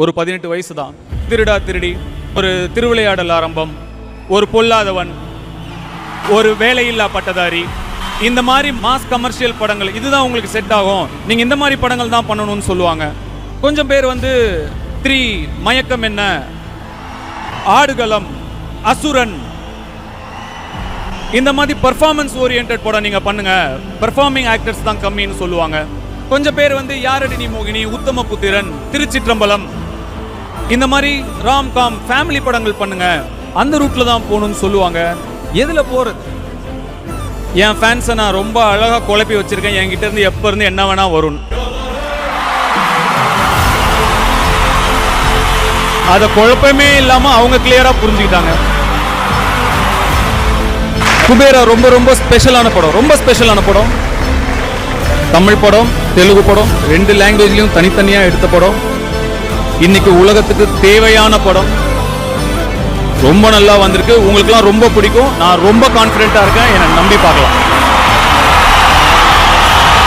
ஒரு 18 வயசு தான். திருடா திருடி, ஒரு திருவிளையாடல் ஆரம்பம், ஒரு பொல்லாதவன், ஒரு வேலையில்லா பட்டதாரி, இந்த மாதிரி மாஸ் கமர்ஷியல் படங்கள் இதுதான் உங்களுக்கு செட் ஆகும், நீங்கள் இந்த மாதிரி படங்கள் தான் பண்ணணும்னு சொல்லுவாங்க. கொஞ்சம் பேர் வந்து 3, மயக்கம் என்ன, ஆடுகளம், அசுரன், இந்த மாதிரி பர்ஃபார்மன்ஸ் ஓரியன்ட் படம் நீங்கள் பண்ணுங்க, பெர்ஃபார்மிங் ஆக்டர்ஸ் தான் கம்மின்னு சொல்லுவாங்க. கொஞ்சம் பேர் வந்து யாரடி நீ மோகினி, உத்தம புத்திரன், திருச்சிற்றம்பலம், இந்த மாதிரி ராம்காம் ஃபேமிலி படங்கள் பண்ணுங்க, அந்த ரூட்ல தான் போகணும்னு சொல்லுவாங்க. எதுல போறது? என் ஃபேன்ஸை நான் ரொம்ப அழகா குழப்பி வச்சிருக்கேன். என்கிட்ட இருந்து எப்ப இருந்து என்ன வேணா வரும். அத குழப்பமே இல்லாம அவங்க கிளியரா புரிஞ்சுக்கிட்டாங்க. குபேரா ரொம்ப ரொம்ப ஸ்பெஷலான படம், ரொம்ப ஸ்பெஷலான படம். தமிழ் படம், தெலுங்கு படம், 2 லாங்குவேஜ்லயும் தனித்தனியா எடுத்த படம். இன்னைக்கு உலகத்துக்கு தேவையான படம். ரொம்ப நல்லா வந்திருக்கு. உங்களுக்குலாம் ரொம்ப பிடிக்கும். நான் ரொம்ப கான்ஃபிடென்ட்டா இருக்கேன். என்னை நம்பி பார்க்கலாம்.